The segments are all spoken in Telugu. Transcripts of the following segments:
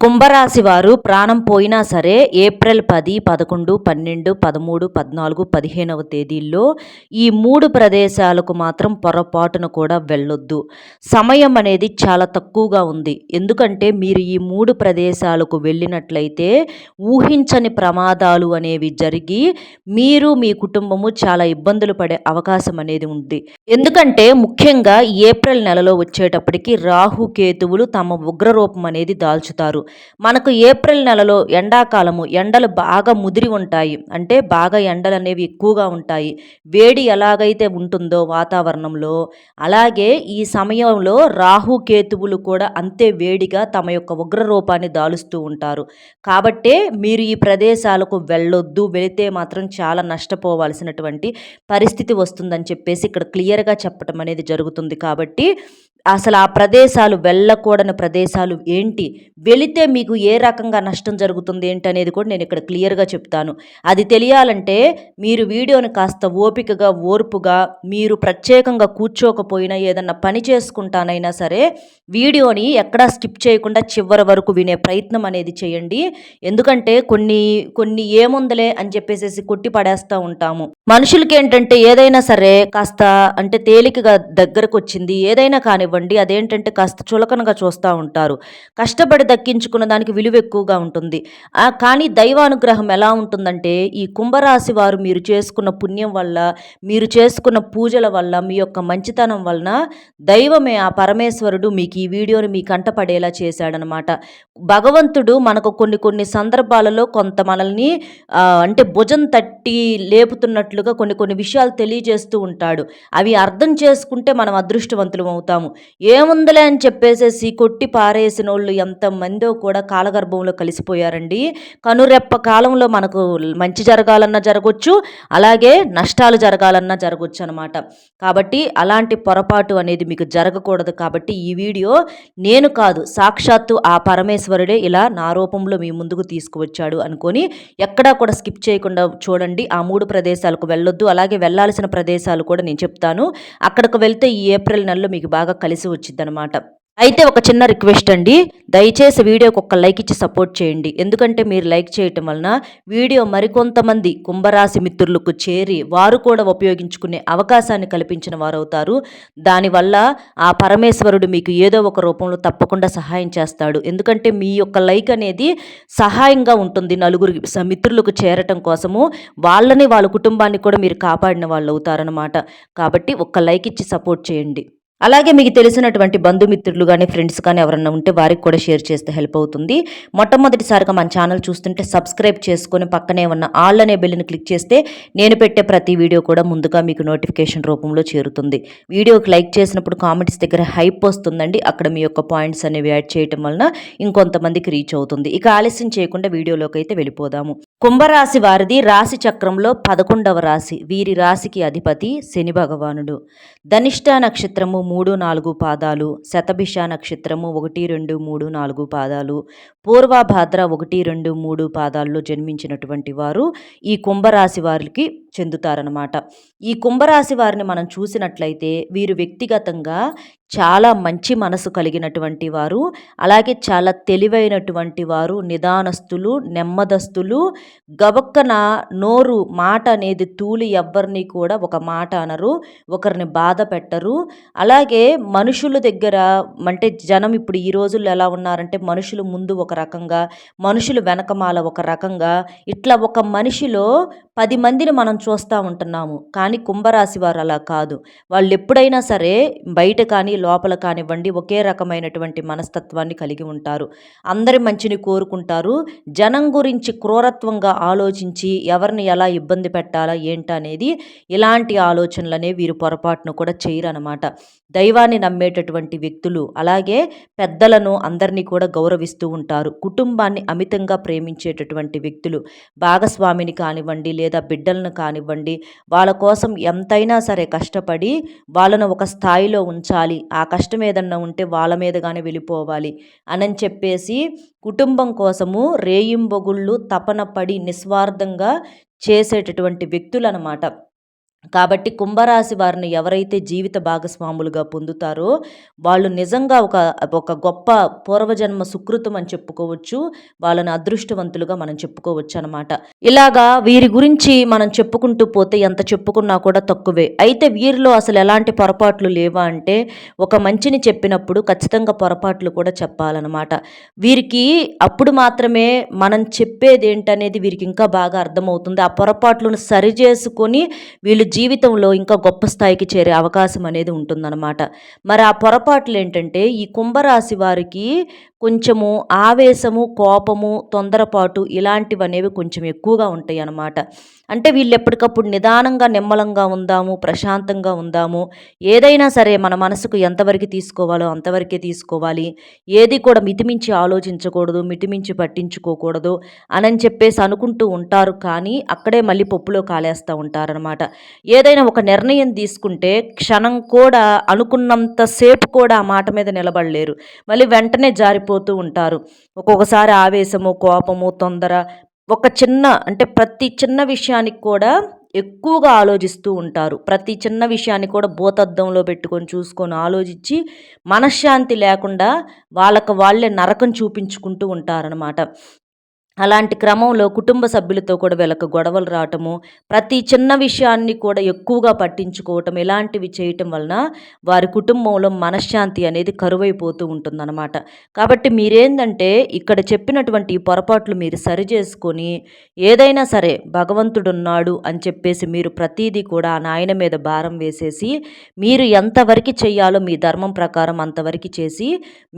కుంభరాశి వారు ప్రాణం పోయినా సరే ఏప్రిల్ 10, 11, 12, 13, 14, 15వ తేదీల్లో ఈ 3 ప్రదేశాలకు మాత్రం పొరపాటున కూడా వెళ్ళొద్దు. సమయం అనేది చాలా తక్కువగా ఉంది. ఎందుకంటే మీరు ఈ 3 ప్రదేశాలకు వెళ్ళినట్లయితే ఊహించని ప్రమాదాలు అనేవి జరిగి మీరు మీ కుటుంబము చాలా ఇబ్బందులు పడే అవకాశం అనేది ఉంది. ఎందుకంటే ముఖ్యంగా ఏప్రిల్ నెలలో వచ్చేటప్పటికి రాహు కేతువులు తమ ఉగ్రరూపం అనేది దాల్చుతారు. మనకు ఏప్రిల్ నెలలో ఎండాకాలము ఎండలు బాగా ముదిరి ఉంటాయి. అంటే బాగా ఎండలు అనేవి ఎక్కువగా ఉంటాయి. వేడి ఎలాగైతే ఉంటుందో వాతావరణంలో అలాగే ఈ సమయంలో రాహు కేతువులు కూడా అంతే వేడిగా తమ యొక్క ఉగ్రరూపాన్ని దాలుస్తూ ఉంటారు. కాబట్టే మీరు ఈ ప్రదేశాలకు వెళ్ళొద్దు. వెళితే మాత్రం చాలా నష్టపోవాల్సినటువంటి పరిస్థితి వస్తుందని చెప్పేసి ఇక్కడ క్లియర్గా చెప్పడం అనేది జరుగుతుంది. కాబట్టి అసలు ఆ ప్రదేశాలు వెళ్ళకూడని ప్రదేశాలు ఏంటి, వెళితే మీకు ఏ రకంగా నష్టం జరుగుతుంది ఏంటి అనేది కూడా నేను ఇక్కడ క్లియర్గా చెప్తాను. అది తెలియాలంటే మీరు వీడియోని కాస్త ఓపికగా ఓర్పుగా మీరు ప్రత్యేకంగా కూర్చోకపోయినా ఏదన్నా పని చేసుకుంటానైనా సరే వీడియోని ఎక్కడా స్కిప్ చేయకుండా చివరి వరకు వినే ప్రయత్నం అనేది చేయండి. ఎందుకంటే కొన్ని ఏముందలే అని చెప్పేసి కొట్టి పడేస్తూ ఉంటాము. మనుషులకి ఏంటంటే ఏదైనా సరే కాస్త అంటే తేలికగా దగ్గరకు వచ్చింది ఏదైనా కానివ్వండి, అదేంటంటే కాస్త చులకనగా చూస్తూ ఉంటారు. కష్టపడి దక్కించుకున్న దానికి విలువ ఎక్కువగా ఉంటుంది. కానీ దైవానుగ్రహం ఎలా ఉంటుందంటే ఈ కుంభరాశి వారు మీరు చేసుకున్న పుణ్యం వల్ల మీరు చేసుకున్న పూజల వల్ల మీ యొక్క మంచితనం వలన దైవమే ఆ పరమేశ్వరుడు మీకు ఈ వీడియోని మీ కంటపడేలా చేశాడనమాట. భగవంతుడు మనకు కొన్ని సందర్భాలలో కొంత మనల్ని అంటే భుజం తట్టి లేపుతున్నట్లుగా కొన్ని విషయాలు తెలియజేస్తూ ఉంటాడు. అవి అర్థం చేసుకుంటే మనం అదృష్టవంతులం అవుతాము. ఏముందలే అని చెప్పేసేసి కొట్టి పారేసిన వాళ్ళు ఎంతమందో కూడా కాలగర్భంలో కలిసిపోయారండి. కనురెప్ప కాలంలో మనకు మంచి జరగాలన్నా జరగవచ్చు, అలాగే నష్టాలు జరగాలన్నా జరగవచ్చు అనమాట. కాబట్టి అలాంటి పొరపాటు అనేది మీకు జరగకూడదు. కాబట్టి ఈ వీడియో నేను కాదు, సాక్షాత్తు ఆ పరమేశ్వరుడే ఇలా నా రూపంలో మీ ముందుకు తీసుకువచ్చాడు అనుకొని ఎక్కడా కూడా స్కిప్ చేయకుండా చూడండి. ఆ 3 ప్రదేశాలకు వెళ్ళొద్దు. అలాగే వెళ్ళాల్సిన ప్రదేశాలు కూడా నేను చెప్తాను. అక్కడికి వెళ్తే ఈ ఏప్రిల్ నెలలో మీకు బాగా కలిసి వచ్చిందనమాట. అయితే ఒక చిన్న రిక్వెస్ట్ అండి, దయచేసి వీడియోకి ఒక లైక్ ఇచ్చి సపోర్ట్ చేయండి. ఎందుకంటే మీరు లైక్ చేయటం వలన వీడియో మరికొంతమంది కుంభరాశి మిత్రులకు చేరి వారు కూడా ఉపయోగించుకునే అవకాశాన్ని కల్పించిన వారు అవుతారు. దానివల్ల ఆ పరమేశ్వరుడు మీకు ఏదో ఒక రూపంలో తప్పకుండా సహాయం చేస్తాడు. ఎందుకంటే మీ యొక్క లైక్ అనేది సహాయంగా ఉంటుంది నలుగురు మిత్రులకు చేరటం కోసము. వాళ్ళ కుటుంబాన్ని కూడా మీరు కాపాడిన వాళ్ళు అవుతారనమాట. కాబట్టి ఒక్క లైక్ ఇచ్చి సపోర్ట్ చేయండి. అలాగే మీకు తెలిసినటువంటి బంధుమిత్రులు కానీ ఫ్రెండ్స్ కానీ ఎవరన్నా ఉంటే వారికి కూడా షేర్ చేస్తే హెల్ప్ అవుతుంది. మొట్టమొదటిసారిగా మన ఛానల్ చూస్తుంటే సబ్స్క్రైబ్ చేసుకొని పక్కనే ఉన్న ఆల్ అనే బెల్ని క్లిక్ చేస్తే నేను పెట్టే ప్రతి వీడియో కూడా ముందుగా మీకు నోటిఫికేషన్ రూపంలో చేరుతుంది. వీడియోకి లైక్ చేసినప్పుడు కామెంట్స్ దగ్గర హైప్ వస్తుందండి. అక్కడ మీ యొక్క పాయింట్స్ అనేవి యాడ్ చేయటం వలన ఇంకొంతమందికి రీచ్ అవుతుంది. ఇక ఆలస్యం చేయకుండా వీడియోలోకి అయితే వెళ్ళిపోదాము. కుంభరాశి వారిది రాశి చక్రంలో 11వ రాశి. వీరి రాశికి అధిపతి శని భగవానుడు. ధనిష్ట నక్షత్రము 3, 4 పాదాలు, శతభిష నక్షత్రము 1, 2, 3, 4 పాదాలు, పూర్వభాద్ర 1, 2, 3 పాదాల్లో జన్మించినటువంటి వారు ఈ కుంభరాశి వారికి చెందుతారనమాట. ఈ కుంభరాశి వారిని మనం చూసినట్లయితే వీరు వ్యక్తిగతంగా చాలా మంచి మనసు కలిగినటువంటి వారు, అలాగే చాలా తెలివైనటువంటి వారు, నిదానస్తులు, నెమ్మదస్తులు, గబక్కన నోరు మాట అనేది తూలి ఎవ్వరిని కూడా ఒక మాట అనరు, ఒకరిని బాధ పెట్టరు. అలాగే మనుషుల దగ్గర అంటే జనం ఇప్పుడు ఈ రోజుల్లో ఎలా ఉన్నారంటే మనుషులు ముందు ఒక రకంగా, మనుషులు వెనకమాల ఒక రకంగా, ఇట్లా ఒక మనిషిలో 10 మందిని మనం చూస్తూ ఉంటున్నాము. కానీ కుంభరాశి వారు అలా కాదు. వాళ్ళు ఎప్పుడైనా సరే బయట కానీ లోపల కానివ్వండి ఒకే రకమైనటువంటి మనస్తత్వాన్ని కలిగి ఉంటారు. అందరి మంచిని కోరుకుంటారు. జనం గురించి క్రూరత్వంగా ఆలోచించి ఎవరిని ఎలా ఇబ్బంది పెట్టాలా ఏంటనేది ఇలాంటి ఆలోచనలనే వీరు పొరపాటును కూడా చేయరనమాట. దైవాన్ని నమ్మేటటువంటి వ్యక్తులు, అలాగే పెద్దలను అందరినీ కూడా గౌరవిస్తూ ఉంటారు. కుటుంబాన్ని అమితంగా ప్రేమించేటటువంటి వ్యక్తులు, భాగస్వామిని కానివ్వండి లేదా బిడ్డలను కానివ్వండి వాళ్ళ కోసం ఎంతైనా సరే కష్టపడి వాళ్ళను ఒక స్థాయిలో ఉంచాలి. ఆ కష్టం ఏదన్నా ఉంటే వాళ్ళ మీదగానే వెళ్ళిపోవాలి అని చెప్పేసి కుటుంబం కోసము రేయింబొగుళ్ళు తపన పడి నిస్వార్థంగా చేసేటటువంటి వ్యక్తులు అన్నమాట. కాబట్టి కుంభరాశి వారిని ఎవరైతే జీవిత భాగస్వాములుగా పొందుతారో వాళ్ళు నిజంగా ఒక ఒక గొప్ప పూర్వజన్మ సుకృతం అని చెప్పుకోవచ్చు. వాళ్ళని అదృష్టవంతులుగా మనం చెప్పుకోవచ్చు అనమాట. ఇలాగా వీరి గురించి మనం చెప్పుకుంటూ పోతే ఎంత చెప్పుకున్నా కూడా తక్కువే. అయితే వీరిలో అసలు ఎలాంటి పొరపాట్లు లేవా అంటే, ఒక మంచిని చెప్పినప్పుడు ఖచ్చితంగా పొరపాట్లు కూడా చెప్పాలన్నమాట. వీరికి అప్పుడు మాత్రమే మనం చెప్పేదేంటనేది వీరికి ఇంకా బాగా అర్థమవుతుంది. ఆ పొరపాట్లను సరిచేసుకొని వీళ్ళు జీవితంలో ఇంకా గొప్ప స్థాయికి చేరే అవకాశం అనేది ఉంటుందన్నమాట. మరి ఆ పొరపాట్లు ఏంటంటే, ఈ కుంభరాశి వారికి కొంచెము ఆవేశము, కోపము, తొందరపాటు ఇలాంటివనేవి కొంచెం ఎక్కువగా ఉంటాయన్నమాట. అంటే వీళ్ళు ఎప్పటికప్పుడు నిదానంగా, నిమ్మలంగా ఉందాము, ప్రశాంతంగా ఉందాము. ఏదైనా సరే మన మనసుకు ఎంతవరకు తీసుకోవాలో అంతవరకే తీసుకోవాలి. ఏది కూడా మితిమించి ఆలోచించకూడదు, మితిమించి పట్టించుకోకూడదు అనని చెప్పేసి అనుకుంటూ ఉంటారు. కానీ అక్కడే మళ్ళీ పప్పులో కాలేస్తూ ఉంటారనమాట. ఏదైనా ఒక నిర్ణయం తీసుకుంటే క్షణం కూడా అనుకున్నంత సేపు కూడా ఆ మాట మీద నిలబడలేరు. మళ్ళీ వెంటనే జారిపోతూ ఉంటారు. ఒక్కొక్కసారి ఆవేశము, కోపము, తొందర ఒక చిన్న అంటే ప్రతి చిన్న విషయానికి కూడా ఎక్కువగా ఆలోచిస్తూ ఉంటారు. ప్రతి చిన్న విషయాన్ని కూడా భూతద్దంలో పెట్టుకొని చూసుకొని ఆలోచించి మనశ్శాంతి లేకుండా వాళ్ళకి వాళ్ళే నరకం చూపించుకుంటూ ఉంటారనమాట. అలాంటి క్రమంలో కుటుంబ సభ్యులతో కూడా వీళ్ళకి గొడవలు రావటము, ప్రతి చిన్న విషయాన్ని కూడా ఎక్కువగా పట్టించుకోవటం, ఇలాంటివి చేయటం వలన వారి కుటుంబంలో మనశ్శాంతి అనేది కరువైపోతూ ఉంటుందన్నమాట. కాబట్టి మీరేందంటే ఇక్కడ చెప్పినటువంటి ఈ పొరపాట్లు మీరు సరిచేసుకొని, ఏదైనా సరే భగవంతుడున్నాడు అని చెప్పేసి మీరు ప్రతీదీ కూడా ఆ నాయన మీద భారం వేసేసి, మీరు ఎంతవరకు చెయ్యాలో మీ ధర్మం ప్రకారం అంతవరకు చేసి,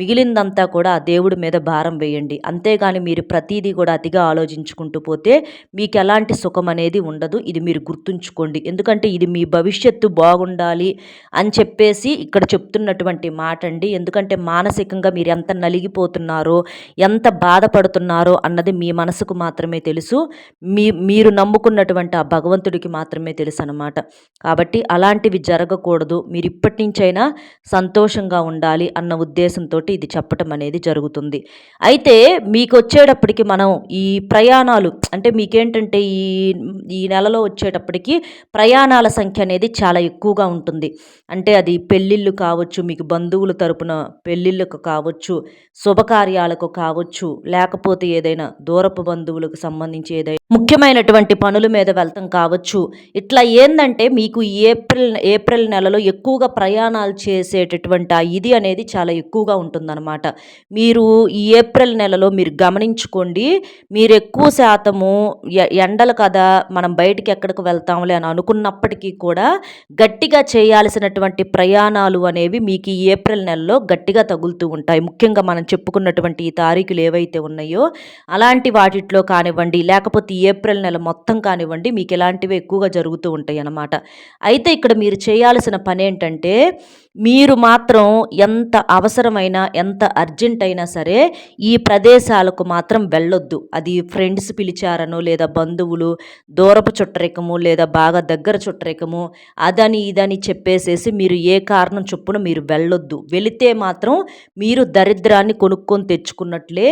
మిగిలిందంతా కూడా ఆ దేవుడి మీద భారం వేయండి. అంతేగాని మీరు ప్రతీదీ కూడా అతిగా ఆలోచించుకుంటూ పోతే మీకు ఎలాంటి సుఖం అనేది ఉండదు. ఇది మీరు గుర్తుంచుకోండి. ఎందుకంటే ఇది మీ భవిష్యత్తు బాగుండాలి అని చెప్పేసి ఇక్కడ చెప్తున్నటువంటి మాట అండి. ఎందుకంటే మానసికంగా మీరు ఎంత నలిగిపోతున్నారో, ఎంత బాధపడుతున్నారో అన్నది మీ మనసుకు మాత్రమే తెలుసు. మీరు నమ్ముకున్నటువంటి ఆ భగవంతుడికి మాత్రమే తెలుసు అన్నమాట. కాబట్టి అలాంటివి జరగకూడదు. మీరు ఇప్పటి నుంచైనా సంతోషంగా ఉండాలి అన్న ఉద్దేశంతో ఇది చెప్పటం అనేది జరుగుతుంది. అయితే మీకు వచ్చేటప్పటికి మనం ఈ ప్రయాణాలు అంటే మీకేంటంటే ఈ నెలలో వచ్చేటప్పటికి ప్రయాణాల సంఖ్య అనేది చాలా ఎక్కువగా ఉంటుంది. అంటే అది పెళ్ళిళ్ళు కావచ్చు, మీకు బంధువుల తరపున పెళ్ళిళ్ళకు కావచ్చు, శుభకార్యాలకు కావచ్చు, లేకపోతే ఏదైనా దూరపు బంధువులకు సంబంధించి ఏదైనా ముఖ్యమైనటువంటి పనుల మీద వెళ్తాం కావచ్చు. ఇట్లా ఏందంటే మీకు ఈ ఏప్రిల్ నెలలో ఎక్కువగా ప్రయాణాలు చేసేటటువంటి ఆ ఇది అనేది చాలా ఎక్కువగా ఉంటుందన్నమాట. మీరు ఈ ఏప్రిల్ నెలలో మీరు గమనించుకోండి. మీరు ఎక్కువ శాతము ఎండలు కదా మనం బయటికి ఎక్కడికి వెళ్తాంలే అని అనుకున్నప్పటికీ కూడా గట్టిగా చేయాల్సినటువంటి ప్రయాణాలు అనేవి మీకు ఈ ఏప్రిల్ నెలలో గట్టిగా తగులుతూ ఉంటాయి. ముఖ్యంగా మనం చెప్పుకున్నటువంటి ఈ తారీఖులు ఏవైతే ఉన్నాయో అలాంటి వాటిట్లో కానివ్వండి, లేకపోతే ఏప్రిల్ నెల మొత్తం కానివ్వండి, మీకు ఇలాంటివి ఎక్కువగా జరుగుతూ ఉంటాయి అన్నమాట. అయితే ఇక్కడ మీరు చేయాల్సిన పని ఏంటంటే, మీరు మాత్రం ఎంత అవసరమైనా ఎంత అర్జెంట్ అయినా సరే ఈ ప్రదేశాలకు మాత్రం వెళ్ళొద్దు. అది ఫ్రెండ్స్ పిలిచారనో, లేదా బంధువులు, దూరపు చుట్టరికము, లేదా బాగా దగ్గర చుట్టరికము, అదని ఇదని చెప్పేసేసి మీరు ఏ కారణం చొప్పున మీరు వెళ్ళొద్దు. వెళితే మాత్రం మీరు దరిద్రాన్ని కొనుక్కొని తెచ్చుకున్నట్లే,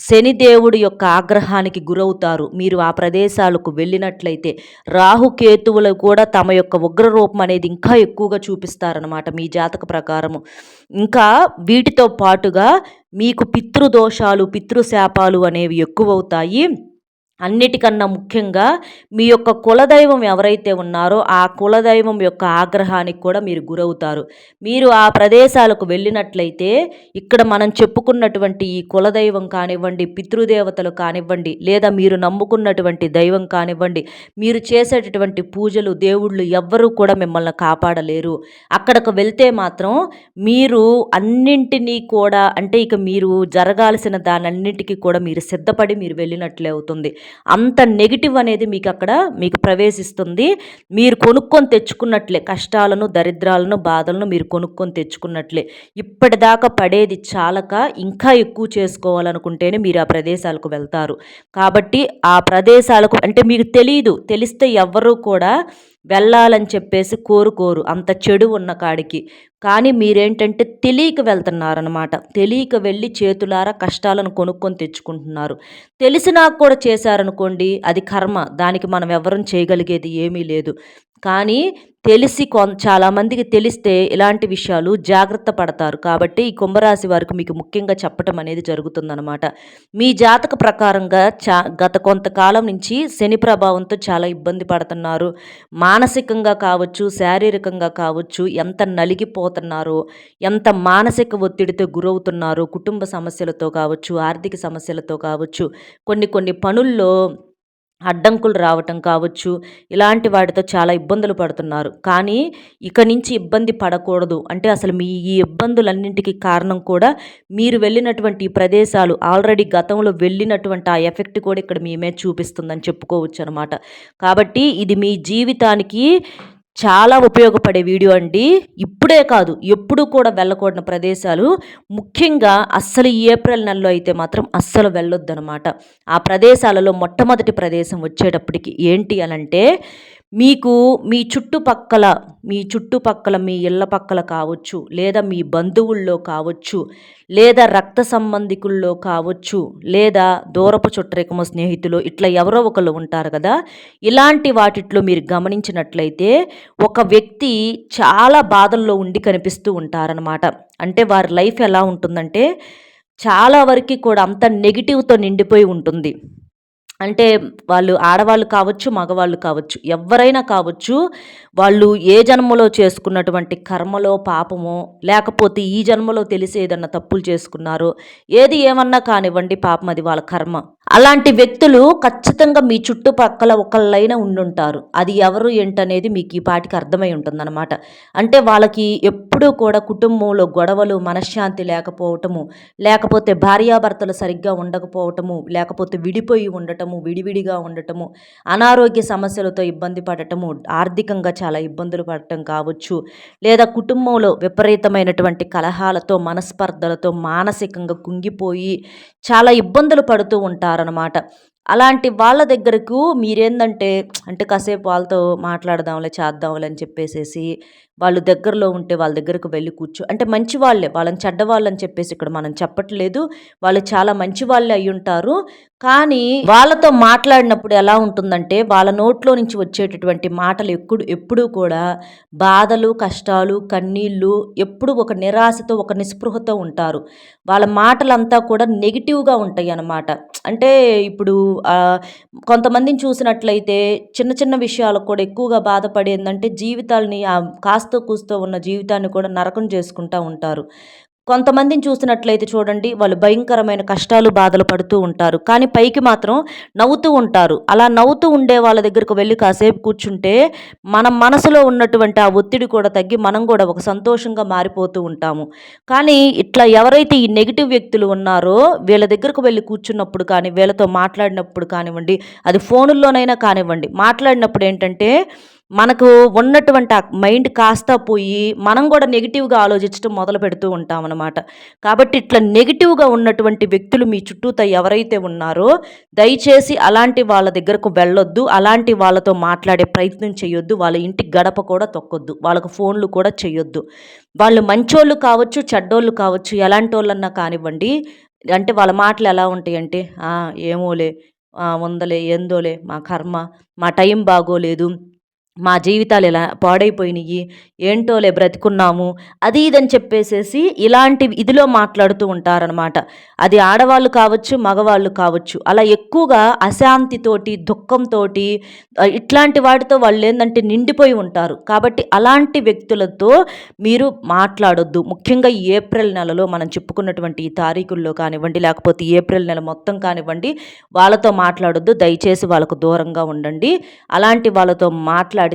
శనిదేవుడి యొక్క ఆగ్రహానికి గురవుతారు. మీరు ఆ ప్రదేశాలకు వెళ్ళినట్లయితే రాహుకేతువులు కూడా తమ యొక్క ఉగ్రరూపం అనేది ఇంకా ఎక్కువగా చూపిస్తారనమాట మీ జాతక ప్రకారము. ఇంకా వీటితో పాటుగా మీకు పితృదోషాలు, పితృశాపాలు అనేవి ఎక్కువవుతాయి. అన్నిటికన్నా ముఖ్యంగా మీ యొక్క కులదైవం ఎవరైతే ఉన్నారో ఆ కులదైవం యొక్క ఆగ్రహానికి కూడా మీరు గురవుతారు. మీరు ఆ ప్రదేశాలకు వెళ్ళినట్లయితే ఇక్కడ మనం చెప్పుకున్నటువంటి ఈ కులదైవం కానివ్వండి, పితృదేవతలు కానివ్వండి, లేదా మీరు నమ్ముకున్నటువంటి దైవం కానివ్వండి, మీరు చేసేటటువంటి పూజలు, దేవుళ్ళు ఎవ్వరూ కూడా మిమ్మల్ని కాపాడలేరు. అక్కడికి వెళ్తే మాత్రం మీరు అన్నింటినీ కూడా అంటే ఇక మీరు జరగాల్సిన దానన్నింటికి కూడా మీరు సిద్ధపడి మీరు వెళ్ళినట్లే అవుతుంది. అంత నెగిటివ్ అనేది మీకు అక్కడ మీకు ప్రవేశిస్తుంది. మీరు కొనుక్కొని తెచ్చుకున్నట్లే కష్టాలను, దరిద్రాలను, బాధలను మీరు కొనుక్కొని తెచ్చుకున్నట్లే. ఇప్పటిదాకా పడేది చాలక ఇంకా ఎక్కువ చేసుకోవాలనుకుంటేనే మీరు ఆ ప్రదేశాలకు వెళ్తారు. కాబట్టి ఆ ప్రదేశాలకు అంటే మీకు తెలీదు, తెలిస్తే ఎవ్వరూ కూడా వెళ్ళాలని చెప్పేసి కోరుకోరు అంత చెడు ఉన్న కాడికి. కానీ మీరేంటంటే తెలియక వెళ్తున్నారనమాట. తెలియక వెళ్ళి చేతులారా కష్టాలను కొనుక్కొని తెచ్చుకుంటున్నారు. తెలిసినా కూడా చేశారనుకోండి అది కర్మ. దానికి మనం ఎవ్వరం చేయగలిగేది ఏమీ లేదు. కానీ తెలిసి చాలామందికి తెలిస్తే ఇలాంటి విషయాలు జాగ్రత్త పడతారు. కాబట్టి ఈ కుంభరాశి వారికి మీకు ముఖ్యంగా చెప్పటం అనేది జరుగుతుందనమాట. మీ జాతక ప్రకారంగా గత కొంతకాలం నుంచి శని ప్రభావంతో చాలా ఇబ్బంది పడుతున్నారు. మానసికంగా కావచ్చు, శారీరకంగా కావచ్చు, ఎంత నలిగిపోతున్నారో, ఎంత మానసిక ఒత్తిడితో గురవుతున్నారో, కుటుంబ సమస్యలతో కావచ్చు, ఆర్థిక సమస్యలతో కావచ్చు, కొన్ని కొన్ని పనుల్లో అడ్డంకులు రావటం కావచ్చు, ఇలాంటి వాటితో చాలా ఇబ్బందులు పడుతున్నారు. కానీ ఇక నుంచి ఇబ్బంది పడకూడదు. అంటే అసలు మీ ఈ ఇబ్బందులన్నింటికి కారణం కూడా మీరు వెళ్ళినటువంటి ఈ ప్రదేశాలు, ఆల్రెడీ గతంలో వెళ్ళినటువంటి ఆ ఎఫెక్ట్ కూడా ఇక్కడ మీ మీద చూపిస్తుందని చెప్పుకోవచ్చనమాట. కాబట్టి ఇది మీ జీవితానికి చాలా ఉపయోగపడే వీడియో అండి. ఇప్పుడే కాదు, ఎప్పుడు కూడా వెళ్ళకూడని ప్రదేశాలు, ముఖ్యంగా అస్సలు ఈ ఏప్రిల్ నెలలో అయితే మాత్రం అస్సలు వెళ్ళొద్దనమాట. ఆ ప్రదేశాలలో మొట్టమొదటి ప్రదేశం వచ్చేటప్పటికి ఏంటి అనంటే, మీకు మీ చుట్టుపక్కల మీ ఇళ్ళ పక్కల కావచ్చు, లేదా మీ బంధువుల్లో కావచ్చు, లేదా రక్త సంబంధికుల్లో కావచ్చు, లేదా దూరపు చుట్టరికము స్నేహితులు, ఇట్లా ఎవరో ఒకళ్ళు ఉంటారు కదా. ఇలాంటి వాటిట్లో మీరు గమనించినట్లయితే ఒక వ్యక్తి చాలా బాధల్లో ఉండి కనిపిస్తూ ఉంటారనమాట. అంటే వారి లైఫ్ ఎలా ఉంటుందంటే చాలా వరకు కూడా అంత నెగిటివ్తో నిండిపోయి ఉంటుంది. అంటే వాళ్ళు ఆడవాళ్ళు కావచ్చు, మగవాళ్ళు కావచ్చు, ఎవ్వరైనా కావచ్చు. వాళ్ళు ఏ జన్మలో చేసుకున్నటువంటి కర్మలో పాపమో, లేకపోతే ఈ జన్మలో తెలిసి ఏదన్నా తప్పులు చేసుకున్నారో, ఏది ఏమన్నా కానివ్వండి, పాపం అది వాళ్ళ కర్మ. అలాంటి వ్యక్తులు ఖచ్చితంగా మీ చుట్టుపక్కల ఒకళ్ళైనా ఉండుంటారు. అది ఎవరు ఏంటనేది మీకు ఈ పాటికి అర్థమై ఉంటుందన్నమాట. అంటే వాళ్ళకి ఎప్పుడూ కూడా కుటుంబంలో గొడవలు, మనశ్శాంతి లేకపోవటము, లేకపోతే భార్యాభర్తలు సరిగ్గా ఉండకపోవటము, లేకపోతే విడిపోయి ఉండటము, విడివిడిగా ఉండటము, అనారోగ్య సమస్యలతో ఇబ్బంది పడటము, ఆర్థికంగా చాలా ఇబ్బందులు పడటం కావచ్చు, లేదా కుటుంబంలో విపరీతమైనటువంటి కలహాలతో, మనస్పర్ధలతో మానసికంగా కుంగిపోయి చాలా ఇబ్బందులు పడుతూ ఉంటారనమాట. అలాంటి వాళ్ళ దగ్గరకు మీరేందంటే అంటే కాసేపు వాళ్ళతో మాట్లాడదాంలే, చేద్దాంలే అని చెప్పేసేసి వాళ్ళు దగ్గరలో ఉంటే వాళ్ళ దగ్గరకు వెళ్ళి అంటే మంచి వాళ్ళే, వాళ్ళని చెడ్డవాళ్ళని చెప్పేసి ఇక్కడ మనం చెప్పట్లేదు. వాళ్ళు చాలా మంచి వాళ్ళే అయ్యుంటారు. కానీ వాళ్ళతో మాట్లాడినప్పుడు ఎలా ఉంటుందంటే వాళ్ళ నోట్లో నుంచి వచ్చేటటువంటి మాటలు ఎప్పుడూ కూడా బాధలు, కష్టాలు, కన్నీళ్ళు, ఎప్పుడు ఒక నిరాశతో, ఒక నిస్పృహతో ఉంటారు. వాళ్ళ మాటలంతా కూడా నెగిటివ్‌గా ఉంటాయన్నమాట. అంటే ఇప్పుడు కొంతమందిని చూసినట్లయితే చిన్న చిన్న విషయాలకు కూడా ఎక్కువగా బాధపడేందంటే జీవితాల్ని కాస్తో కూస్తో ఉన్న జీవితాన్ని కూడా నరకం చేసుకుంటా ఉంటారు. కొంతమందిని చూసినట్లయితే చూడండి, వాళ్ళు భయంకరమైన కష్టాలు, బాధలు పడుతూ ఉంటారు. కానీ పైకి మాత్రం నవ్వుతూ ఉంటారు. అలా నవ్వుతూ ఉండే వాళ్ళ దగ్గరకు వెళ్ళి కాసేపు కూర్చుంటే మన మనసులో ఉన్నటువంటి ఆ ఒత్తిడి కూడా తగ్గి మనం కూడా ఒక సంతోషంగా మారిపోతూ ఉంటాము. కానీ ఇట్లా ఎవరైతే ఈ నెగిటివ్ వ్యక్తులు ఉన్నారో వీళ్ళ దగ్గరకు వెళ్ళి కూర్చున్నప్పుడు కానీ, వీళ్ళతో మాట్లాడినప్పుడు కానివ్వండి, అది ఫోనుల్లోనైనా కానివ్వండి, మాట్లాడినప్పుడు ఏంటంటే మనకు ఉన్నటువంటి ఆ మైండ్ కాస్త పోయి మనం కూడా నెగిటివ్‌గా ఆలోచించడం మొదలు పెడుతూ ఉంటామనమాట. కాబట్టి ఇట్లా నెగిటివ్‌గా ఉన్నటువంటి వ్యక్తులు మీ చుట్టూతా ఎవరైతే ఉన్నారో దయచేసి అలాంటి వాళ్ళ దగ్గరకు వెళ్ళొద్దు. అలాంటి వాళ్ళతో మాట్లాడే ప్రయత్నం చేయొద్దు. వాళ్ళ ఇంటి గడప కూడా తొక్కొద్దు. వాళ్ళకు ఫోన్లు కూడా చేయొద్దు. వాళ్ళు మంచోళ్ళు కావచ్చు, చెడ్డోళ్ళు కావచ్చు, ఎలాంటోళ్ళన్నా కానివ్వండి. అంటే వాళ్ళ మాటలు ఎలా ఉంటాయంటే, ఏమోలే, ఉందలే, ఏందోలే, మా కర్మ, మా టైం బాగోలేదు, మా జీవితాలు ఇలా పాడైపోయినాయి, ఏంటోలే బ్రతికున్నాము, అది ఇదని చెప్పేసేసి ఇలాంటి ఇదిలో మాట్లాడుతూ ఉంటారనమాట. అది ఆడవాళ్ళు కావచ్చు, మగవాళ్ళు కావచ్చు. అలా ఎక్కువగా అశాంతితోటి, దుఃఖంతోటి, ఇట్లాంటి వాటితో వాళ్ళు ఏందంటే నిండిపోయి ఉంటారు. కాబట్టి అలాంటి వ్యక్తులతో మీరు మాట్లాడొద్దు. ముఖ్యంగా ఈ ఏప్రిల్ నెలలో మనం చెప్పుకున్నటువంటి ఈ తారీఖుల్లో కానివ్వండి, లేకపోతే ఏప్రిల్ నెల మొత్తం కానివ్వండి, వాళ్ళతో మాట్లాడొద్దు. దయచేసి వాళ్ళకు దూరంగా ఉండండి. అలాంటి వాళ్ళతో మాట్లాడితే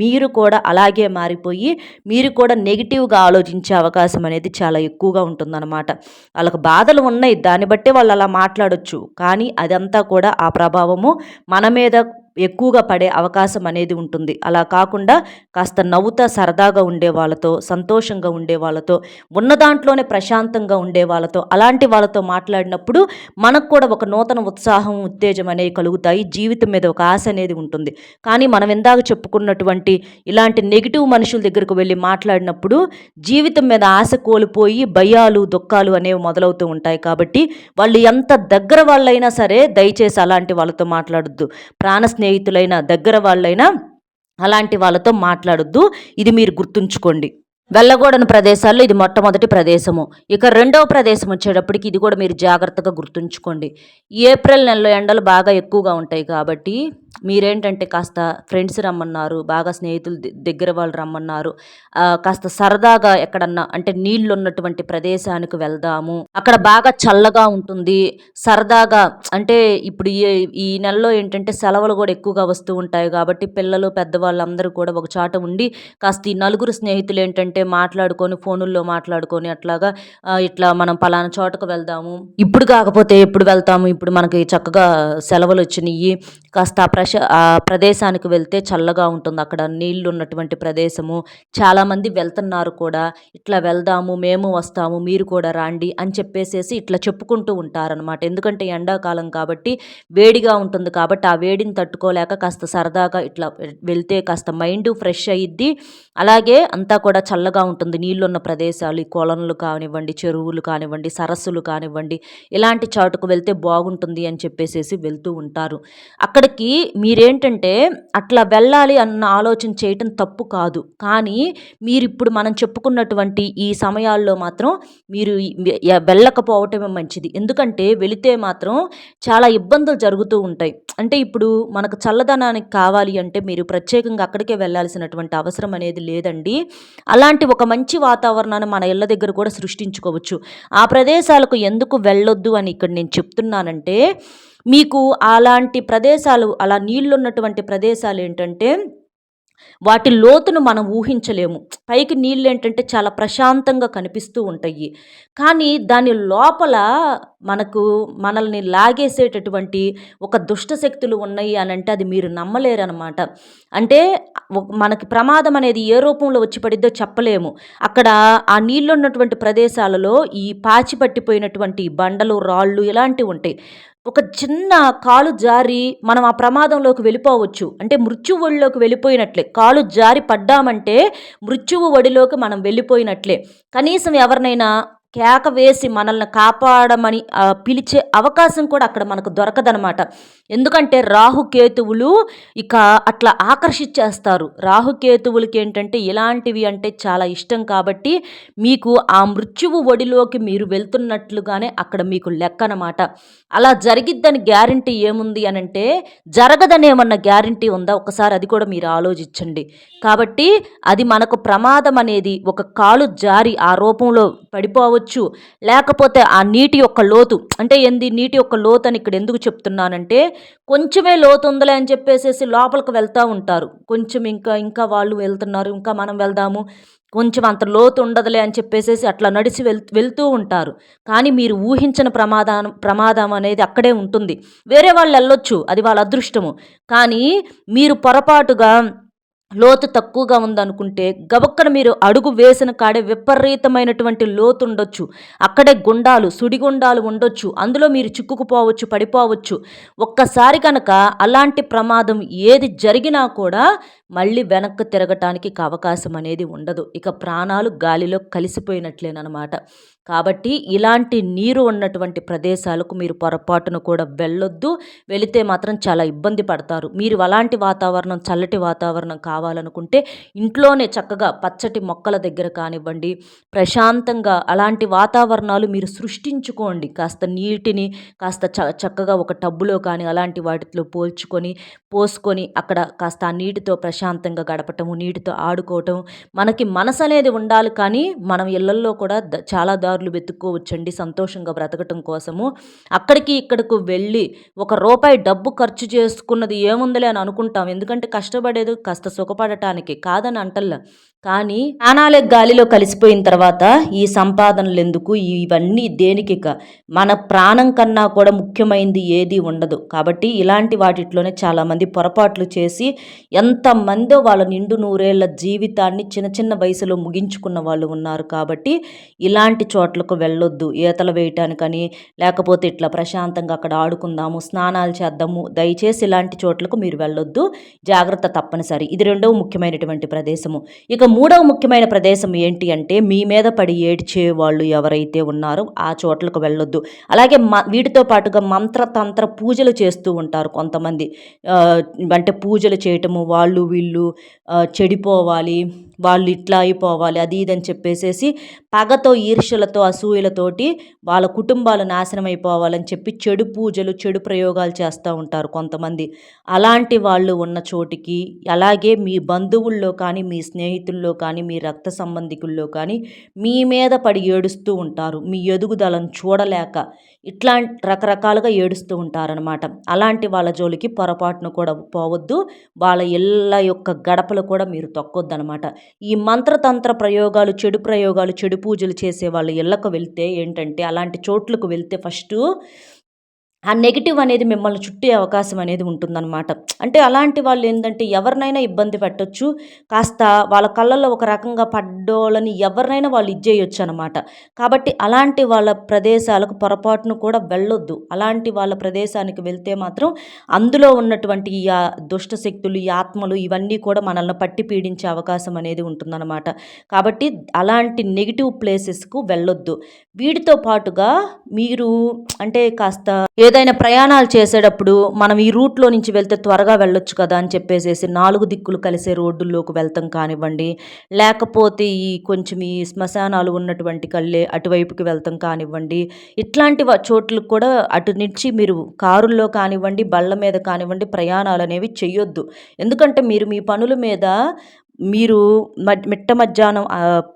మీరు కూడా అలాగే మారిపోయి మీరు కూడా నెగిటివ్‌గా ఆలోచించే అవకాశం అనేది చాలా ఎక్కువగా ఉంటుందన్నమాట. వాళ్ళకి బాధలు ఉన్నాయి. దాన్ని బట్టే వాళ్ళు అలా మాట్లాడొచ్చు. కానీ అదంతా కూడా ఆ ప్రభావము మన మీద ఎక్కువగా పడే అవకాశం అనేది ఉంటుంది. అలా కాకుండా కాస్త నవ్వుతా సరదాగా ఉండే వాళ్ళతో, సంతోషంగా ఉండే వాళ్ళతో, ఉన్న దాంట్లోనే ప్రశాంతంగా ఉండే వాళ్ళతో, అలాంటి వాళ్ళతో మాట్లాడినప్పుడు మనకు కూడా ఒక నూతన ఉత్సాహం, ఉత్తేజం అనేవి కలుగుతాయి. జీవితం మీద ఒక ఆశ అనేది ఉంటుంది. కానీ మనం ఇందాక చెప్పుకున్నటువంటి ఇలాంటి నెగిటివ్ మనుషుల దగ్గరకు వెళ్ళి మాట్లాడినప్పుడు జీవితం మీద ఆశ కోల్పోయి భయాలు, దుఃఖాలు అనేవి మొదలవుతూ ఉంటాయి. కాబట్టి వాళ్ళు ఎంత దగ్గర వాళ్ళైనా సరే దయచేసి అలాంటి వాళ్ళతో మాట్లాడొద్దు. ప్రాణ స్నేహితులైన, దగ్గర వాళ్ళైనా అలాంటి వాళ్ళతో మాట్లాడొద్దు. ఇది మీరు గుర్తుంచుకోండి. వెళ్ళకూడని ప్రదేశాల్లో ఇది మొట్టమొదటి ప్రదేశము. ఇక రెండవ ప్రదేశం వచ్చేటప్పటికి ఇది కూడా మీరు జాగ్రత్తగా గుర్తుంచుకోండి. ఏప్రిల్ నెలలో ఎండలు బాగా ఎక్కువగా ఉంటాయి కాబట్టి మీరేంటంటే కాస్త ఫ్రెండ్స్ రమ్మన్నారు, బాగా స్నేహితులు దగ్గర వాళ్ళు రమ్మన్నారు. కాస్త సరదాగా ఎక్కడన్నా అంటే నీళ్లున్నటువంటి ప్రదేశానికి వెళ్దాము. అక్కడ బాగా చల్లగా ఉంటుంది. సరదాగా అంటే ఇప్పుడు ఈ నెలలో ఏంటంటే సెలవులు కూడా ఎక్కువగా వస్తూ ఉంటాయి కాబట్టి పిల్లలు, పెద్దవాళ్ళందరూ కూడా ఒక చాట ఉండి కాస్త ఈ నలుగురు స్నేహితులు ఏంటంటే మాట్లాడుకొని ఫోనుల్లో మాట్లాడుకొని అట్లాగా ఇట్లా మనం పలానా చోటకు వెళ్దాము. ఇప్పుడు కాకపోతే ఎప్పుడు వెళ్తాము? ఇప్పుడు మనకి చక్కగా సెలవులు వచ్చినాయి. కాస్త ఆ ప్రదేశానికి వెళ్తే చల్లగా ఉంటుంది. అక్కడ నీళ్ళు ఉన్నటువంటి ప్రదేశము. చాలామంది వెళ్తున్నారు కూడా. ఇట్లా వెళ్దాము, మేము వస్తాము, మీరు కూడా రాండి అని చెప్పేసేసి ఇట్లా చెప్పుకుంటూ ఉంటారనమాట. ఎందుకంటే ఎండాకాలం కాబట్టి వేడిగా ఉంటుంది కాబట్టి ఆ వేడిని తట్టుకోలేక కాస్త సరదాగా ఇట్లా వెళ్తే కాస్త మైండ్ ఫ్రెష్ అయ్యిద్ది. అలాగే అంతా కూడా చల్లగా ఉంటుంది. నీళ్ళున్న ప్రదేశాలు, ఈ కొలనులు కానివ్వండి, చెరువులు కానివ్వండి, సరస్సులు కానివ్వండి, ఇలాంటి చాటుకు వెళ్తే బాగుంటుంది అని చెప్పేసేసి వెళ్తూ ఉంటారు. అక్కడికి మీరేంటంటే అట్లా వెళ్ళాలి అన్న ఆలోచన చేయటం తప్పు కాదు. కానీ మీరిప్పుడు మనం చెప్పుకున్నటువంటి ఈ సమయాల్లో మాత్రం మీరు వెళ్ళకపోవటమే మంచిది. ఎందుకంటే వెళితే మాత్రం చాలా ఇబ్బందులు జరుగుతూ ఉంటాయి. అంటే ఇప్పుడు మనకు చల్లదనానికి కావాలి అంటే మీరు ప్రత్యేకంగా అక్కడికే వెళ్ళాల్సినటువంటి అవసరం అనేది లేదండి. అలాంటి ఒక మంచి వాతావరణాన్ని మన ఇళ్ళ దగ్గర కూడా సృష్టించుకోవచ్చు. ఆ ప్రదేశాలకు ఎందుకు వెళ్ళొద్దు అని ఇక్కడ నేను చెప్తున్నానంటే, మీకు అలాంటి ప్రదేశాలు అలా నీళ్లున్నటువంటి ప్రదేశాలు ఏంటంటే వాటి లోతును మనం ఊహించలేము. పైకి నీళ్ళేంటంటే చాలా ప్రశాంతంగా కనిపిస్తూ ఉంటాయి. కానీ దాని లోపల మనల్ని లాగేసేటటువంటి ఒక దుష్ట శక్తులు ఉన్నాయి అనంటే అది మీరు నమ్మలేరనమాట. అంటే మనకి ప్రమాదం అనేది ఏ రూపంలో వచ్చి పడిద్దో చెప్పలేము. అక్కడ ఆ నీళ్ళున్నటువంటి ప్రదేశాలలో ఈ పాచి పట్టిపోయినటువంటి బండలు, రాళ్ళు ఇలాంటివి ఉంటాయి. ఒక చిన్న కాలు జారి మనం ఆ ప్రమాదంలోకి వెళ్ళిపోవచ్చు. అంటే మృత్యువు ఒడిలోకి వెళ్ళిపోయినట్లే. కాలు జారి పడ్డామంటే మృత్యువు ఒడిలోకి మనం వెళ్ళిపోయినట్లే. కనీసం ఎవరినైనా కేక వేసి మనల్ని కాపాడమని పిలిచే అవకాశం కూడా అక్కడ మనకు దొరకదనమాట. ఎందుకంటే రాహుకేతువులు ఇక అట్లా ఆకర్షించేస్తారు. రాహుకేతువులకి ఏంటంటే ఇలాంటివి అంటే చాలా ఇష్టం కాబట్టి మీకు ఆ మృత్యువు ఒడిలోకి మీరు వెళ్తున్నట్లుగానే అక్కడ మీకు లెక్కనమాట. అలా జరిగిద్దని గ్యారంటీ ఏముంది అనంటే జరగదని ఏమన్నా గ్యారంటీ ఉందా? ఒకసారి అది కూడా మీరు ఆలోచించండి. కాబట్టి అది మనకు ప్రమాదం అనేది ఒక కాలు జారి ఆ రూపంలో పడిపోవచ్చు. లేకపోతే ఆ నీటి యొక్క లోతు అంటే నీటి యొక్క లోతు అని ఇక్కడ ఎందుకు చెప్తున్నానంటే కొంచెమే లోతు ఉందిలే అని చెప్పేసేసి లోపలికి వెళ్తూ ఉంటారు. కొంచెం ఇంకా వాళ్ళు వెళ్తున్నారు, ఇంకా మనం వెళ్దాము, కొంచెం అంత లోతు ఉండదులే అని చెప్పేసేసి అట్లా నడిచి వెళ్తూ ఉంటారు. కానీ మీరు ఊహించిన ప్రమాదం అనేది అక్కడే ఉంటుంది. వేరే వాళ్ళు వెళ్ళొచ్చు, అది వాళ్ళ అదృష్టము. కానీ మీరు పొరపాటుగా లోతు తక్కువగా ఉందనుకుంటే గబక్కన మీరు అడుగు వేసిన కాడే విపరీతమైనటువంటి లోతు ఉండొచ్చు. అక్కడే సుడిగుండాలు ఉండొచ్చు. అందులో మీరు చిక్కుకుపోవచ్చు, పడిపోవచ్చు. ఒక్కసారి కనుక అలాంటి ప్రమాదం ఏది జరిగినా కూడా మళ్ళీ వెనక్కి తిరగటానికి అవకాశం అనేది ఉండదు. ఇక ప్రాణాలు గాలిలో కలిసిపోయినట్లేనమాట. కాబట్టి ఇలాంటి నీరు ఉన్నటువంటి ప్రదేశాలకు మీరు పొరపాటును కూడా వెళ్ళొద్దు. వెళితే మాత్రం చాలా ఇబ్బంది పడతారు. మీరు అలాంటి వాతావరణం, చల్లటి వాతావరణం కావాలనుకుంటే ఇంట్లోనే చక్కగా పచ్చటి మొక్కల దగ్గర కానివ్వండి, ప్రశాంతంగా అలాంటి వాతావరణాలు మీరు సృష్టించుకోండి. కాస్త నీటిని కాస్త చక్కగా ఒక టబ్బులో కానీ అలాంటి వాటిలో పోసుకొని అక్కడ కాస్త ఆ నీటితో ప్రశాంతంగా గడపటము, నీటితో ఆడుకోవటం. మనకి మనసు అనేది ఉండాలి కానీ మనం ఇళ్లల్లో కూడా చాలా దారులు వెతుక్కోవచ్చండి సంతోషంగా బ్రతకటం కోసము. అక్కడికి ఇక్కడకు వెళ్ళి ₹1 డబ్బు ఖర్చు చేసుకున్నది ఏముందిలే అని అనుకుంటాం. ఎందుకంటే కష్టపడేది కాస్త సుఖపడటానికి కాదని అంటల్లా. కానీ ప్రాణాలే గాలిలో కలిసిపోయిన తర్వాత ఈ సంపాదనలు ఎందుకు, ఇవన్నీ దేనికిక? మన ప్రాణం కన్నా కూడా ముఖ్యమైనది ఏది ఉండదు. కాబట్టి ఇలాంటి వాటిట్లోనే చాలామంది పొరపాట్లు చేసి ఎంతమందో వాళ్ళ నిండు నూరేళ్ల జీవితాన్ని చిన్న చిన్న వయసులో ముగించుకున్న వాళ్ళు ఉన్నారు. కాబట్టి ఇలాంటి చోట చోట్లకు వెళ్ళొద్దు. ఈతలు వేయటానికని, లేకపోతే ఇట్లా ప్రశాంతంగా అక్కడ ఆడుకుందాము, స్నానాలు చేద్దాము. దయచేసి ఇలాంటి చోట్లకు మీరు వెళ్ళొద్దు. జాగ్రత్త తప్పనిసరి. ఇది రెండవ ముఖ్యమైనటువంటి ప్రదేశము. ఇక మూడవ ముఖ్యమైన ప్రదేశం ఏంటి అంటే, మీ మీద పడి ఏడ్చే వాళ్ళు ఎవరైతే ఉన్నారో ఆ చోట్లకు వెళ్ళొద్దు. అలాగే వీటితో పాటుగా మంత్రతంత్ర పూజలు చేస్తూ ఉంటారు కొంతమంది. అంటే పూజలు చేయటము, వాళ్ళు వీళ్ళు చెడిపోవాలి, వాళ్ళు ఇట్లా అయిపోవాలి, అది ఇది అని చెప్పేసేసి పగతో, ఈర్ష్యలతో, అసూయలతోటి వాళ్ళ కుటుంబాలు నాశనం అయిపోవాలని చెప్పి చెడు పూజలు, చెడు ప్రయోగాలు చేస్తూ ఉంటారు కొంతమంది. అలాంటి వాళ్ళు ఉన్న చోటికి, అలాగే మీ బంధువుల్లో కానీ, మీ స్నేహితుల్లో కానీ, మీ రక్త సంబంధికుల్లో కానీ మీ మీద పడి ఏడుస్తూ ఉంటారు. మీ ఎదుగుదలను చూడలేక ఇట్లాంటి రకరకాలుగా ఏడుస్తూ ఉంటారనమాట. అలాంటి వాళ్ళ జోలికి పొరపాటును కూడా పోవద్దు. వాళ్ళ ఇళ్ళ యొక్క గడపలు కూడా మీరు తొక్కొద్దనమాట. ఈ మంత్రతంత్ర ప్రయోగాలు, చెడు ప్రయోగాలు, చెడు పూజలు చేసే వాళ్ళ ఇళ్ళకు వెళ్తే ఏంటంటే, అలాంటి చోట్లకు వెళ్తే ఫస్టు ఆ నెగెటివ్ అనేది మిమ్మల్ని చుట్టే అవకాశం అనేది ఉంటుందన్నమాట. అంటే అలాంటి వాళ్ళు ఏందంటే ఎవరినైనా ఇబ్బంది పెట్టొచ్చు. కాస్త వాళ్ళ కళ్ళల్లో ఒక రకంగా పడ్డోళ్ళని ఎవరినైనా వాళ్ళు ఇచ్చేయొచ్చు అనమాట. కాబట్టి అలాంటి వాళ్ళ ప్రదేశాలకు పొరపాటును కూడా వెళ్ళొద్దు. అలాంటి వాళ్ళ ప్రదేశానికి వెళ్తే మాత్రం అందులో ఉన్నటువంటి ఈ దుష్ట శక్తులు, ఈ ఆత్మలు ఇవన్నీ కూడా మనల్ని పట్టి పీడించే అవకాశం అనేది ఉంటుందన్నమాట. కాబట్టి అలాంటి నెగెటివ్ ప్లేసెస్‌కు వెళ్ళొద్దు. వీటితో పాటుగా మీరు అంటే కాస్త ఏదైనా ప్రయాణాలు చేసేటప్పుడు మనం ఈ రూట్‌లో నుంచి వెళ్తే త్వరగా వెళ్ళొచ్చు కదా అని చెప్పేసేసి 4 దిక్కులు కలిసే రోడ్డుల్లోకి వెళ్తాం కానివ్వండి, లేకపోతే ఈ కొంచెం ఈ శ్మశానాలు ఉన్నటువంటి అటువైపుకి వెళ్తాం కానివ్వండి, ఇట్లాంటి చోట్లకు కూడా అటు నుంచి మీరు కారుల్లో కానివ్వండి, బళ్ళ మీద కానివ్వండి ప్రయాణాలనేవి చెయ్యొద్దు. ఎందుకంటే మీరు మీ పనుల మీద మీరు మిట్ట మధ్యాహ్నం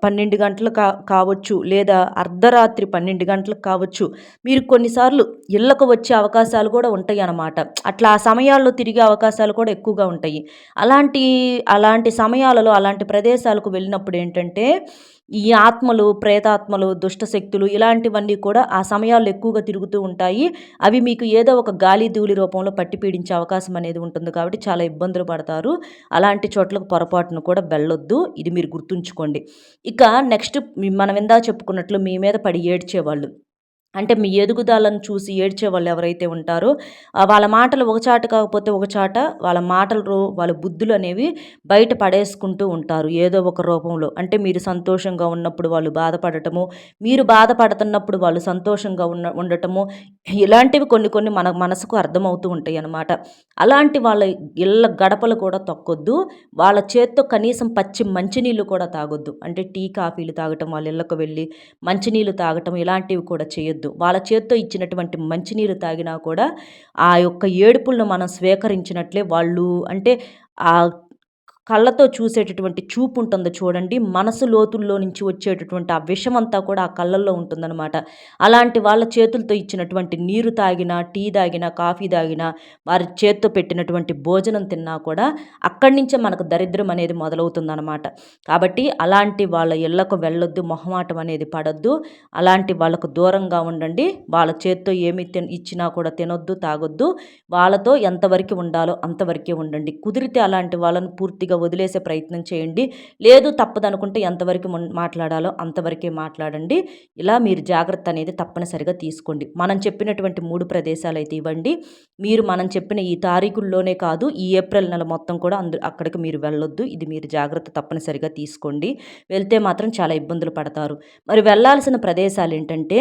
12 గంటలు కావచ్చు, లేదా అర్ధరాత్రి 12 గంటలకు కావచ్చు. మీరు కొన్నిసార్లు ఇళ్ళకు వచ్చే అవకాశాలు కూడా ఉంటాయన్నమాట. అట్లా ఆ సమయాల్లో తిరిగే అవకాశాలు కూడా ఎక్కువగా ఉంటాయి. అలాంటి అలాంటి సమయాలలో అలాంటి ప్రదేశాలకు వెళ్ళినప్పుడు ఏంటంటే, ఈ ఆత్మలు, ప్రేతాత్మలు, దుష్ట శక్తులు ఇలాంటివన్నీ కూడా ఆ సమయాల్లో ఎక్కువగా తిరుగుతూ ఉంటాయి. అవి మీకు ఏదో ఒక గాలి, ధూళి రూపంలో పట్టి పీడించే అవకాశం అనేది ఉంటుంది కాబట్టి చాలా ఇబ్బందులు పడతారు. అలాంటి చోట్లకు పొరపాటున కూడా వెళ్ళొద్దు. ఇది మీరు గుర్తుంచుకోండి. ఇక నెక్స్ట్ మనం ఇందాక చెప్పుకున్నట్లు మీ మీద పడి ఏడ్చేవాళ్ళు. అంటే మీ ఎదుగుదలను చూసి ఏడ్చేవాళ్ళు ఎవరైతే ఉంటారో వాళ్ళ మాటలు ఒక చాట కాకపోతే ఒక చాట వాళ్ళ మాటలు వాళ్ళ బుద్ధులు అనేవి బయట పడేసుకుంటూ ఉంటారు ఏదో ఒక రూపంలో. అంటే మీరు సంతోషంగా ఉన్నప్పుడు వాళ్ళు బాధపడటము, మీరు బాధపడుతున్నప్పుడు వాళ్ళు సంతోషంగా ఉండటము, ఇలాంటివి కొన్ని కొన్ని మన మనసుకు అర్థమవుతూ ఉంటాయి అన్నమాట. అలాంటి వాళ్ళ ఇళ్ళ గడపలు కూడా తొక్కొద్దు. వాళ్ళ చేత్తో కనీసం పచ్చి మంచినీళ్ళు కూడా తాగొద్దు. అంటే టీ, కాఫీలు తాగటం, వాళ్ళ ఇళ్ళకు వెళ్ళి మంచినీళ్ళు తాగటం ఇలాంటివి కూడా చేయొద్దు. వాళ్ళ చేత్తో ఇచ్చినటువంటి మంచినీరు తాగినా కూడా ఆ యొక్క ఏడుపులను మనం స్వీకరించినట్లే. వాళ్ళు అంటే ఆ కళ్ళతో చూసేటటువంటి చూపు ఉంటుందో చూడండి, మనసు లోతుల్లో నుంచి వచ్చేటటువంటి ఆ విషమంతా కూడా ఆ కళ్ళల్లో ఉంటుందన్నమాట. అలాంటి వాళ్ళ చేతులతో ఇచ్చినటువంటి నీరు తాగినా, టీ తాగినా, కాఫీ తాగినా, వారి చేత్తో పెట్టినటువంటి భోజనం తిన్నా కూడా అక్కడి నుంచే మనకు దరిద్రం అనేది మొదలవుతుందన్నమాట. కాబట్టి అలాంటి వాళ్ళ ఇళ్ళకు వెళ్ళొద్దు, మొహమాటం అనేది పడొద్దు. అలాంటి వాళ్ళకు దూరంగా ఉండండి. వాళ్ళ చేత్తో ఏమి ఇచ్చినా కూడా తినొద్దు, తాగొద్దు. వాళ్ళతో ఎంతవరకు ఉండాలో అంతవరకే ఉండండి. కుదిరితే అలాంటి వాళ్ళను పూర్తిగా వదిలేసే ప్రయత్నం చేయండి. లేదు తప్పదనుకుంటే ఎంతవరకు మాట్లాడాలో అంతవరకే మాట్లాడండి. ఇలా మీరు జాగ్రత్త అనేది తప్పనిసరిగా తీసుకోండి. మనం చెప్పినటువంటి 3 ప్రదేశాలైతే ఇవ్వండి. మీరు మనం చెప్పిన ఈ తారీఖుల్లోనే కాదు, ఈ ఏప్రిల్ నెల మొత్తం కూడా అక్కడికి మీరు వెళ్ళొద్దు. ఇది మీరు జాగ్రత్త తప్పనిసరిగా తీసుకోండి. వెళ్తే మాత్రం చాలా ఇబ్బందులు పడతారు. మరి వెళ్ళాల్సిన ప్రదేశాలు ఏంటంటే,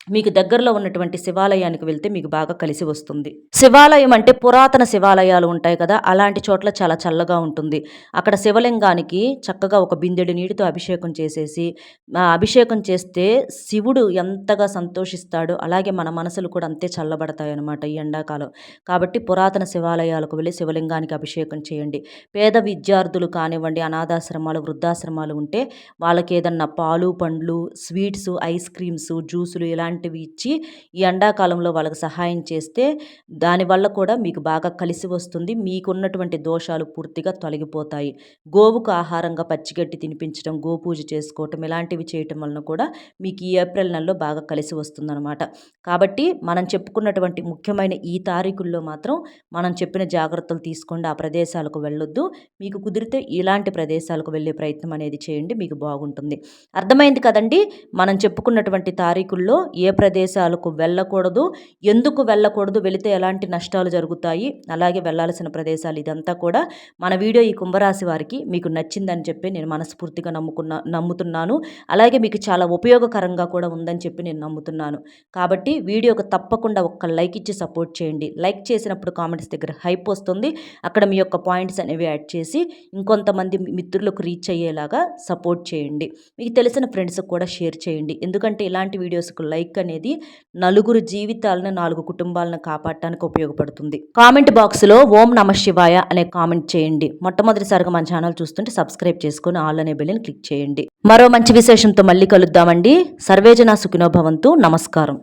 మీకు దగ్గరలో ఉన్నటువంటి శివాలయానికి వెళ్తే మీకు బాగా కలిసి వస్తుంది. శివాలయం అంటే పురాతన శివాలయాలు ఉంటాయి కదా, అలాంటి చోట్ల చాలా చల్లగా ఉంటుంది. అక్కడ శివలింగానికి చక్కగా ఒక బిందెడు నీటితో అభిషేకం చేసేసి, అభిషేకం చేస్తే శివుడు ఎంతగా సంతోషిస్తాడో అలాగే మన మనసులు కూడా అంతే చల్లబడతాయి అన్నమాట ఈ ఎండాకాలం. కాబట్టి పురాతన శివాలయాలకు వెళ్ళి శివలింగానికి అభిషేకం చేయండి. పేద విద్యార్థులు కానివ్వండి, అనాథాశ్రమాలు, వృద్ధాశ్రమాలు ఉంటే వాళ్ళకి ఏదన్నా పాలు, పండ్లు, స్వీట్స్, ఐస్ క్రీమ్స్, జ్యూసులు ఇలాంటి ఇలాంటివి ఇచ్చి ఈ ఎండాకాలంలో వాళ్ళకి సహాయం చేస్తే దానివల్ల కూడా మీకు బాగా కలిసి వస్తుంది. మీకున్నటువంటి దోషాలు పూర్తిగా తొలగిపోతాయి. గోవుకు ఆహారంగా పచ్చిగడ్డి తినిపించడం, గోపూజ చేసుకోవటం ఇలాంటివి చేయటం వలన కూడా మీకు ఈ ఏప్రిల్ నెలలో బాగా కలిసి వస్తుందన్నమాట. కాబట్టి మనం చెప్పుకున్నటువంటి ముఖ్యమైన ఈ తారీఖుల్లో మాత్రం మనం చెప్పిన జాగ్రత్తలు తీసుకోండి. ఆ ప్రదేశాలకు వెళ్ళొద్దు. మీకు కుదిరితే ఇలాంటి ప్రదేశాలకు వెళ్ళే ప్రయత్నం అనేది చేయండి. మీకు బాగుంటుంది. అర్థమైంది కదండి. మనం చెప్పుకున్నటువంటి తారీఖుల్లో ఏ ప్రదేశాలకు వెళ్ళకూడదు, ఎందుకు వెళ్ళకూడదు, వెళితే ఎలాంటి నష్టాలు జరుగుతాయి, అలాగే వెళ్ళాల్సిన ప్రదేశాలు ఇదంతా కూడా మన వీడియో ఈ కుంభరాశి వారికి మీకు నచ్చిందని చెప్పి నేను మనస్ఫూర్తిగా నమ్ముతున్నాను. అలాగే మీకు చాలా ఉపయోగకరంగా కూడా ఉందని చెప్పి నేను నమ్ముతున్నాను. కాబట్టి వీడియోకి తప్పకుండా ఒక్క లైక్ ఇచ్చి సపోర్ట్ చేయండి. లైక్ చేసినప్పుడు కామెంట్స్ దగ్గర హైప్ వస్తుంది. అక్కడ మీ యొక్క పాయింట్స్ అనేవి యాడ్ చేసి ఇంకొంతమంది మిత్రులకు రీచ్ అయ్యేలాగా సపోర్ట్ చేయండి. మీకు తెలిసిన ఫ్రెండ్స్కి కూడా షేర్ చేయండి. ఎందుకంటే ఇలాంటి వీడియోస్కు లైక్ అనేది నలుగురు జీవితాలను, 4 కుటుంబాలను కాపాడటానికి ఉపయోగపడుతుంది. కామెంట్ బాక్స్లో ఓం నమః శివాయ అనే కామెంట్ చేయండి. మొట్టమొదటిసారిగా మన ఛానల్ చూస్తుంటే సబ్స్క్రైబ్ చేసుకొని ఆల్ అనే బెల్ని క్లిక్ చేయండి. మరో మంచి విశేషంతో మళ్ళీ కలుద్దామండి. సర్వేజన సుఖినో భవంతు. నమస్కారం.